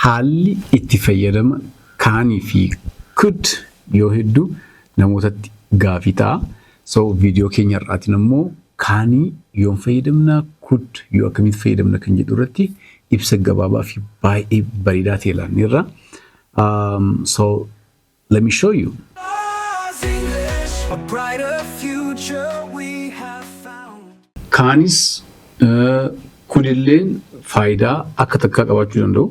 haalli itti fayyadama kaanii fi could yoo hedduu namootatti gaafii ta'a. So video keenya irraatiin immoo kaanii yoo fayyadamna could yoo akkamitti fayyadamna kan jedhu irratti ibsa gabaabaa fi baay'ee bareedaa ta'e laanneerra. So let me show you. A brighter future we have found. Kaanis kudilleen faayidaa akka takkaa qabaachuu danda'u.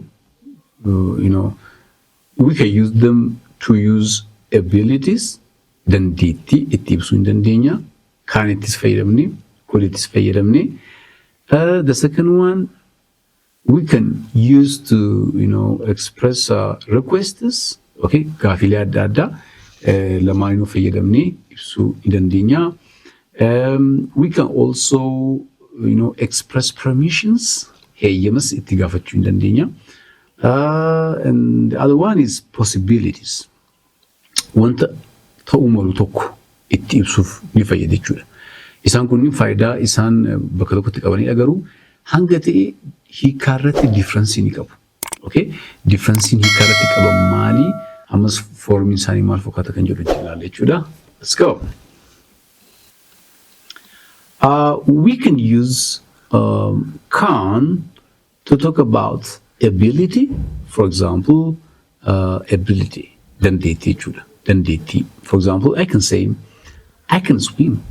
We can use them to use abilities. Dandeettii itti ibsuu hin dandeenya. Kaanittis fayyadamne, kudittis fayyadamne. The second one, we can use to express requests. Okay, gaafilee adda addaa lamaanuu fayyadamne ibsuu hin dandeenya. We can also express permissions. Heeyyamas itti gaafachuu hin dandeenya. And the other one is possibilities. Wanta ta'uu malu tokko itti ibsuuf ni fayyada jechuudha. Isaan kun faayidaa isaan bakka tokkotti qabanidha garuu hanga ta'e hiikaarratti differensii ni qabu. Okay? Differensiin hiikaarratti qaban maali? Ammas foormiin isaanii maal fakkaata kan jedhu ilaalla jechuudha. Let's go. We can use can to talk about ability. For example, ability. Dandeettii jechuudha. Dandeettii. For example, I can say, I can swim.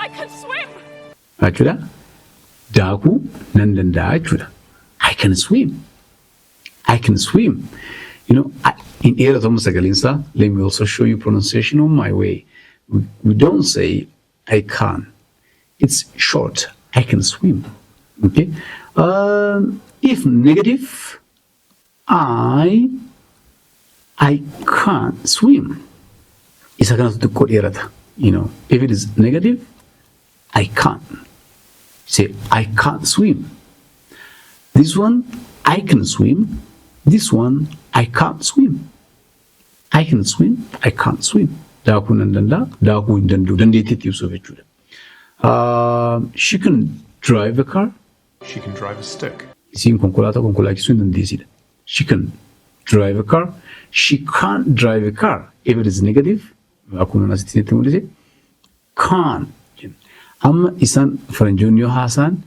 I can swim. Jechuudha. Daakuu nan danda'a jechuudha. I can swim. I can swim. In dheeratamu sagalinsa, let me also show you pronunciation on my way. We don't say I can. It's short. I can swim. Okay. If negative, I can't swim. Isa kanatu xiqqoo dheerata. If it is negative, I can't. Say I can't swim. This one, I can swim. This one, I can't swim. I can swim. I can't swim. Daakuu nan danda'a. Daakuu hin danda'u. Dandeettii ibsuuf jechuudha. She can drive a car. She can drive a stick. Isiin konkolaataa konkolaachisuu hin dandeessidha. She can drive a car. She can't drive a car. If it is negative, akkuma asitti itti mul'ise, can't. Amma isaan faranjoonni yoo haasaan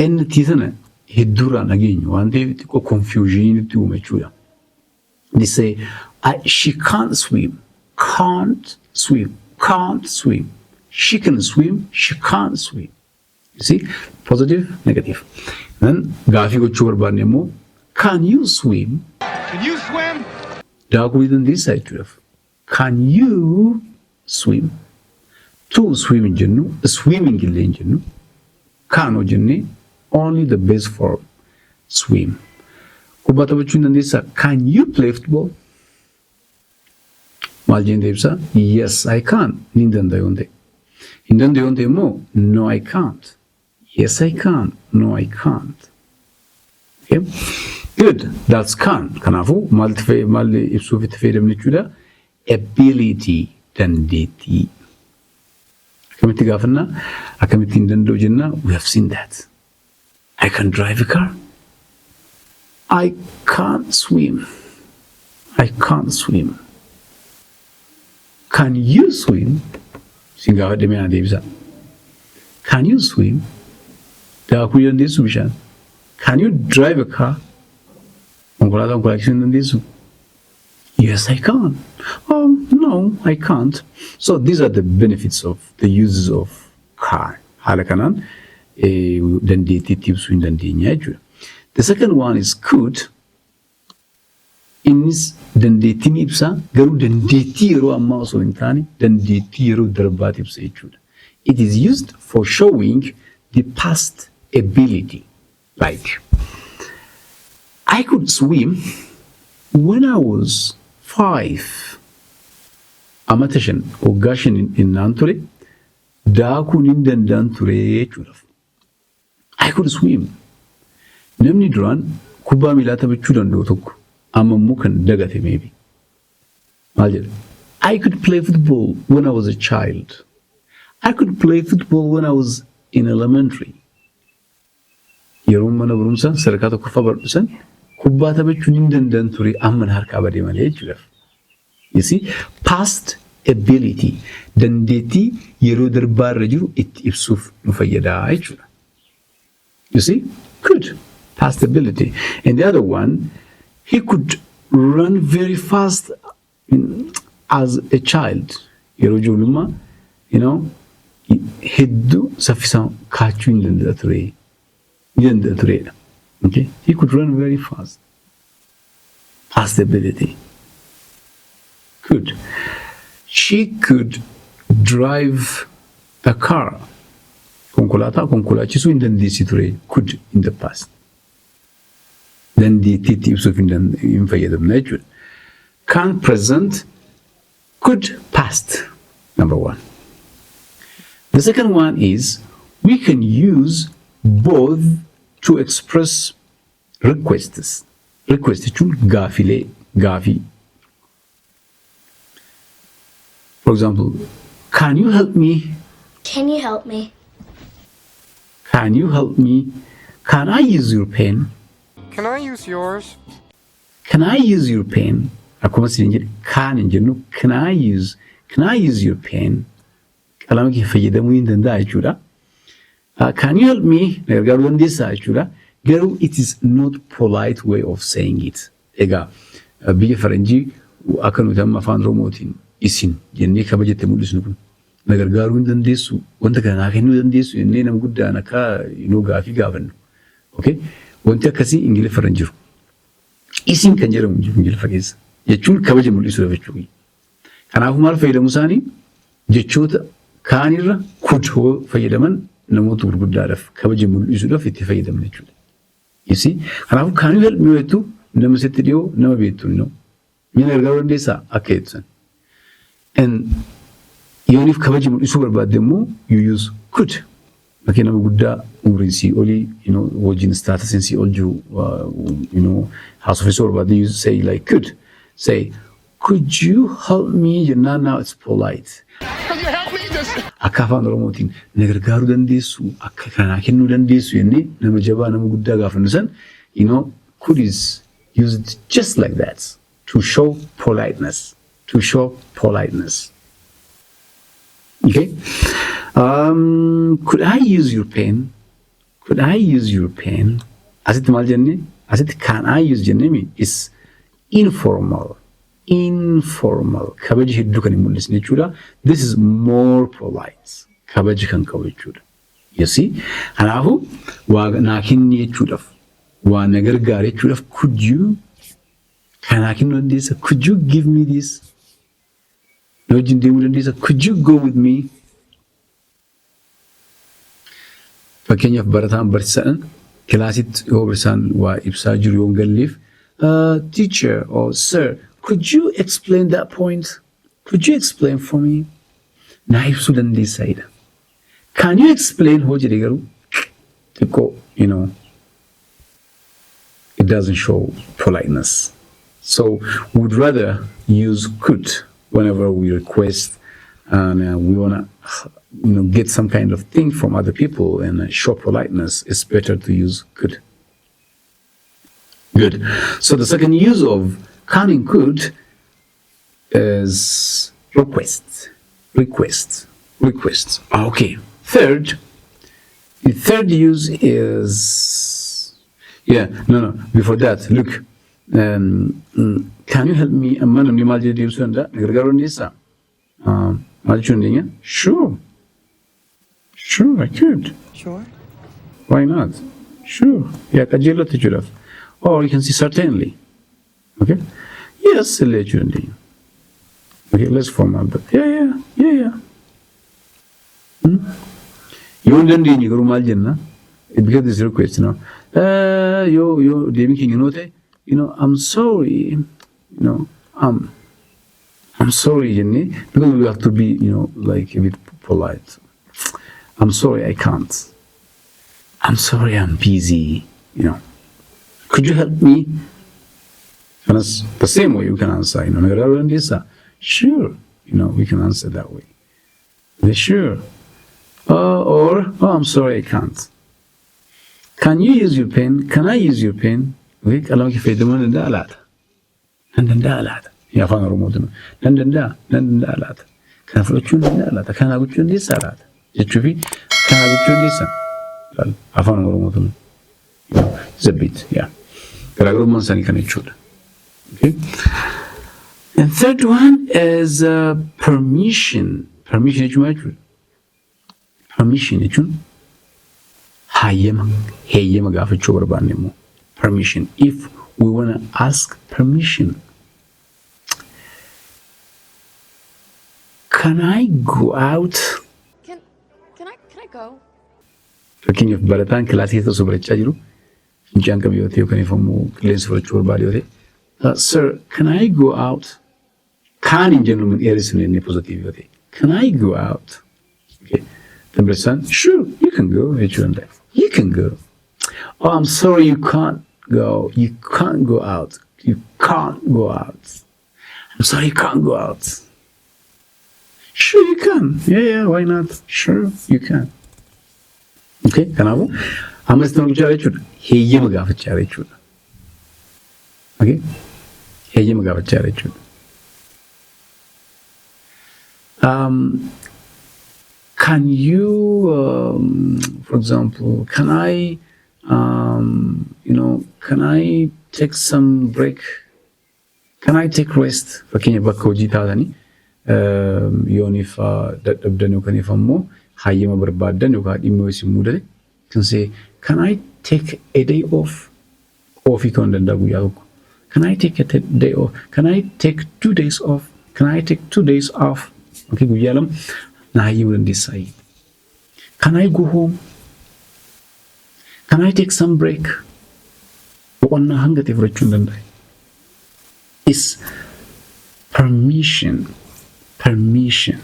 enniti sana hedduurraa nageenyu waan ta'eef xiqqoo confusion itti uume jechuudha. They say, she can't swim. Can't swim. Can't swim. She can swim. She can't swim. You see? Positive, negative. Then gaafii gochuu barbaanne immoo, can you swim? Can you swim? Daakuu dandeessaa jechuudhaaf. Can you swim? To swim hin jennu, swimming illee hin jennu. Can hoo jenne only the base form. Swim. Kubbaa taphachuu hin dandeessaa. Can you play football? Maal jennee deebisaa? Yes, I can. Ni danda'a yoo ta'e. Hin danda'u yoo ta'e immoo no, I can't. Yes, I can. No, I can't. Okay? Good. That's can. Kanaafuu maal ibsuuf itti fayyadamne jechuudha? Ability, dandeettii. Akkamitti gaafanna? Akkamitti hin danda'u jenna? We have seen that. I can drive a car. I can't swim. I can't swim. Can you swim? Siin gaafadhee mee deebisa. Can you swim? Daakuu dandeessu bishaan. Can you drive a car? Konkolaataa konkolaachisuu hin dandeessu? Yes, I can. Oh, no, I can't. So these are the benefits of the uses of can. Haala kanaan dandeettii ibsuu hin dandeenya jechuudha. The second one is could. Innis dandeettii ni ibsa garuu dandeettii yeroo ammaa osoo hin taane dandeettii yeroo darbaati ibsa jechuudha. It is used for showing the past ability. Like, I could swim when I was 5. Amata shan waggaa shan innaan ture daakuu hin danda'an ture jechuudhaaf. I could swim. Namni duraan kubbaa miilaa taphachuu danda'u tokko amma immoo kan dagate maybe. Maal jedha? I could play football when I was a child. I could play football when I was in elementary. Yeroo mana barumsaa sadarkaa tokkoffaa baradhusan kubbaa taphachuun hin danda'an ture amma harkaa badee malee jechuudhaaf. You see, past ability dandeettii yeroo darbaarra jiru itti ibsuuf nu fayyadaa jechuudha. You see, good, past ability. And the other one, he could run very fast as a child. Yeroo ijoollummaa, hedduu saffisaan kaachuu hin danda'a turedha. Okay, he could run very fast. Past ability. Good. She could drive a car. Konkolaachisuu hin dandeessi ture. Could in the past. Dandeettiitti ibsuuf hin fayyadamna jechuudha. Can present, could past. Number one. The second one is we can use both to express requests. Request jechuun gaafii. For example, can you help me? Can you help me? Can you help me? Can I use your pen? Can I use yours? Can I use your pen? Akkuma isin jedhe can hin jennu can I use your pen? Qalama kee fayyadamuu hin danda'a jechuudha. Can you help me? Na gargaaruu dandeessaa jechuudha. Garuu it is not polite way of saying it. Egaa biyya faranjii akka nuti amma afaan Oromootiin isin jennee kabajatti mul'isnu kun na gargaaruu hin dandeessu wanta kana naa kennuu dandeessu jennee nama guddaan akka gaafii gaafannu. Okay? Wanti akkasii Ingiliffa hin jiru. Isin kan jedhamu jiru Ingiliffa keessa. Jechuun kabaja mul'isuudhaaf jechuudha. Kanaafuu maal fayyadamu isaanii jechoota kaanirra could fayyadaman namoota gurguddaadhaaf kabaja mul'isuudhaaf itti fayyadaman jechuudha. You see? Kanaafuu can you help me jettu nama sitti dhiyoo nama beektu mina gargaaruu dandeessaa akka jettu san. And yooniif kabaja mul'isuu barbaadde immoo you use could. Bakkee nama guddaa umriin sii olii wajjin staatusiin sii ol jiru haasofisuu barbaadde you say like could. Say, could you help me? Now it's polite. Could you help me? Akka afaan Oromootiin na gargaaruu dandeessu akka kanaa kennuu dandeessu jennee nama jabaa nama guddaa gaafannu san could is used just like that to show politeness. Okay? Could I use your pen? Asitti maal jenne? Asitti can I use jenne is informal. Kabaja hedduu kan hin mul'isne jechuudha. This is more polite. Kabaja kan qabu jechuudha. You see? Kanaafuu waa naa kenni jechuudhaaf waa na gargaare jechuudhaaf kanaa kennuu dandeessa? Could you give me this? Na wajjin deemuu dandeessa? Could you go with me? Fakkeenyaaf barataan barsiisaan kilaasitti yoo barsiisaan waa ibsaa jiru yoo galleef teacher or sir, could you explain that point? Could you explain for me? Naa ibsuu dandeessaidha. Can you explain hoo jedhe garuu xiqqoo it doesn't show politeness. So we would rather use could whenever we request and we want to get some kind of thing from other people and show politeness. It's better to use could. Good. So the second use of can and could is request. Okay. The third use is before that, look, can you help me? Sure, I could. Sure. Why not? Sure. Yeah, or you can say certainly. Okay? Yes, allegedly. Okay, let's formal that. Yeah. You don't need to go it becomes this request, yo, David King, I'm sorry, I'm sorry, Jenny, because we have to be, like a bit polite. I'm sorry, I can't. I'm sorry, I'm busy, Could you help me? And that's the same way you can answer, sure, we can answer that way. Sure. Or, I'm sorry, I can't. Can you use your pen? Can I use your pen? Okay, qalama kee fayyadamuu nan danda'a laata? Nan danda'a laata? Yaa afaan Oromootiin nan danda'a laata? Kana fudhachuu nan danda'a laata? Kana gochuu dandeessaa laata? Jechuu fi kana gochuu dandeessaa? Afaan Oromootiin zabbit yaa. Garaagarummaan isaanii kana jechuudha. Okay. And third one is permission. Permission jechuun maal jechuudha? Permission jechuun heeyyama gaafachuu barbaanne immoo. Permission. If we want to ask permission, can I go out? Can I go? Fakkeenyaaf barataan kilaasii keessa osoo barachaa jiru fincaan qabu yoo ta'e yookaan immoo qilleensa fudhachuu barbaade yoo ta'e, sir, can I go out? Kaan hin jennu dheeressinu inni positive yoo ta'e, can I go out? Okay. Then barataan, sure, you can go. You can go. Oh, I'm sorry, you can't go. You can't go out. You can't go out. I'm sorry, you can't go out. Sure, you can. Yeah, why not? Sure, you can. Okay, kanaafuu amma isin hojjechaa jechuudha. Heeyyama gaafachaa jechuudha. Okay, heeyyama gaafachaa jechuudha. Can you, for example, can I take some break? Can I take rest? Fakkeenya bakka hojii taatanii yooniif dadhabdan yookaan immoo hayyama barbaadan yookaan dhimma isin mudate kan say, can I take a day off? Ofii ta'uu danda'a guyyaa tokko. Can I take a day off? Can I take 2 days off? Can I take 2 days off? Okay, guyyaa lama na hayyamuu dandeessaa. Can I go home? Can I take some break? Boqonnaa hanga ta'e fudhachuu hin danda'a. It's permission. Permission.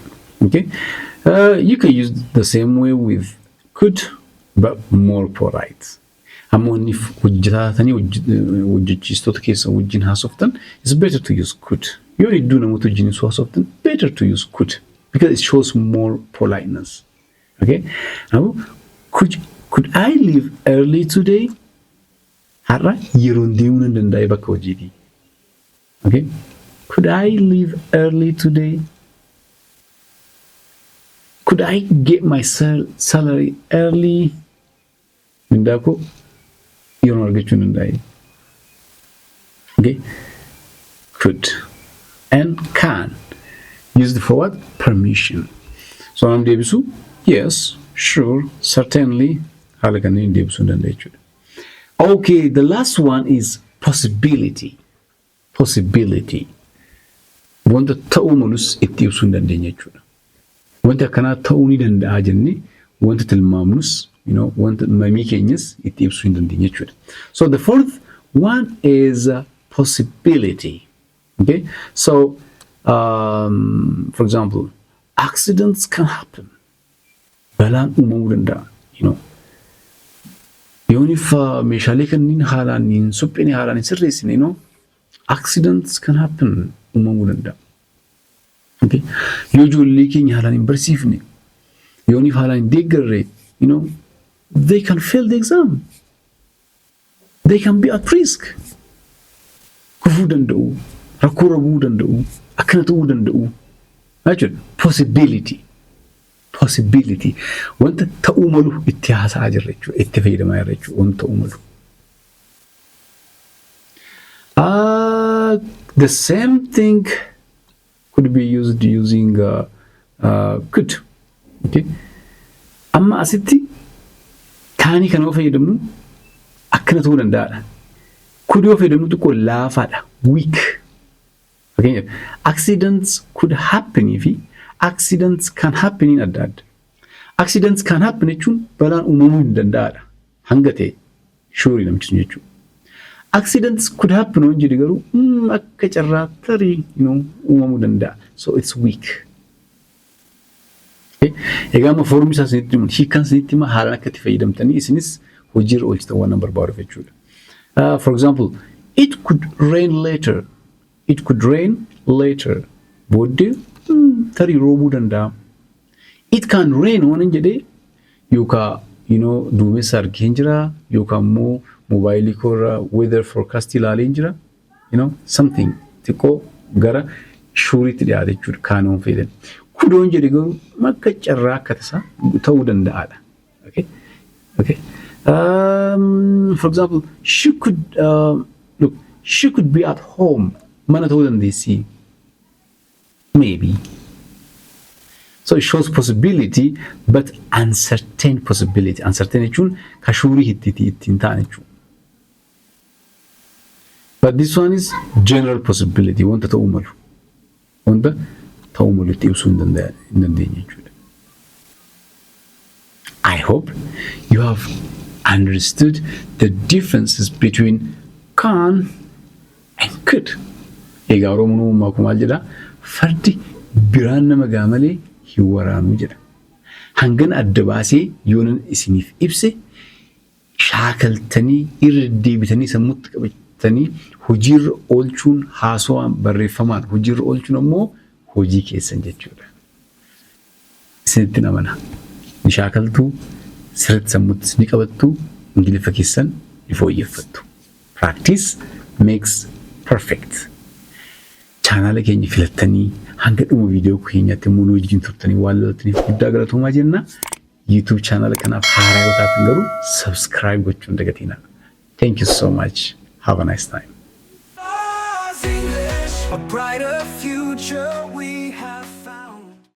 Okay? You can use the same way with could, but more polite. Ammoonni hojjetatanii hojjechiistota keessa wajjin haasoftan, it's better to use could. Yoo hedduu namoota wajjin haasoftan, better to use could because it shows more politeness. Okay? Now, could I leave early today? Har'a yeroon deemuu nan danda'a bakka hojiitii. Okay? Could I leave early today? Could I get my salary early? Mindako yeroon argachuu nan danda'a. Okay? Could and can. Used for what? Permission. So I'm deebisu. Yes, sure, certainly. Haala kanneen deebisuu nan danda'a jechuudha. Okay, the last one is possibility. Possibility. Wanta ta'uu malus itti ibsuu hin dandeenya jechuudha. Wanta akkanaa ta'uu ni danda'a jennee wanta tilmaamnus, wanta mamii keenyas itti ibsuu hin dandeenya jechuudha. So the fourth one is possibility. Okay, so for example, accidents can happen. Balaan uumamuu danda'a. Yoonif meeshaalee kanneen haalaan hin suphine haalaan hin sirreessine, accidents can happen. Uumamuu danda'a. Okay, yoo ijoollee keenya haalaan hin barsiifne, yoonif haalaan hin deeggarre, they can fail the exam. They can be at risk. Kufuu danda'u, rakkoo rabuu danda'u, akkana ta'uu danda'u. Jechuudha, possibility. Possibility. Wanta ta'uu malu itti haasa'aa jirra jechuudha. Itti fayyadamaa jirra jechuudha. Wanta ta'uu malu. The same thing could be used using could. Okay. Amma asitti kaanii kan yoo fayyadamnu akkana ta'uu danda'aadha. Could yoo fayyadamnu xiqqoo laafaadha. Weak. Fakkeenyaaf accidents could happen fi accidents can happen in adda adda. Accidents can happen jechuun balaan uumamuu hin danda'aadha. Hanga ta'e shuurii namichi jechuudha. Accidents could happen on jedhe garuu akka carraa tarii uumamuu danda'a. So it's weak. Egaa amma foorumii isaa isinitti himu hiikaan isinitti hima haalaan akka itti fayyadamtanii isinis hojiirra oolchitan waan barbaaduuf jechuudha. For example, it could rain later. It could rain later. Booddee tarii roobuu danda'a. It can rain waan hin jedhee yookaan duumessa argee jira yookaan immoo mobaayilii koorraa weather forecast ilaalee jira. You know, something xiqqoo gara shuuriitti dhiyaate jechuudha kaanoon fayyadamu. Kudoon jedhe garuu makka carraa akka tasaa ta'uu danda'aadha. Okay? Okay? For example, she could be at home. Mana ta'uu dandeessi. Maybe. So it shows possibility, but uncertain possibility. Uncertain jechuun ka shuurii ittiin ta'an jechuudha. But this one is general possibility. Wanta ta'uu malu. Wanta ta'uu malu itti ibsuu hin dandeenye jechuudha. I hope you have understood the differences between can and could. Egaa Oromoon uumamaa kun maal jedhaa? Fardi biraan nama gaa malee hin waraanu jedha. Hangan adda baasee yoonan isiniif ibse shaakaltanii irra deebitanii sammuutti qabatanii hojiirra oolchuun haasawaan barreeffamaan hojiirra oolchuun ammoo hojii keessan jechuudha. Isinitti namana. Ni shaakaltuu sirriitti sammuutti ni qabattuu ingiliffa keessan ni fooyyeffattu. Practice makes perfect. Chaanaala keenya filattanii hanga dhuma viidiyoo keenyaatti immoo wajjin turtanii waan ilaaltaniif guddaa galatoomaa jenna. YouTube chaanaala kanaaf haaraa yoo taatan garuu subscribe gochuun hin dagatinaa. Thank you so much. Have a nice time. A brighter future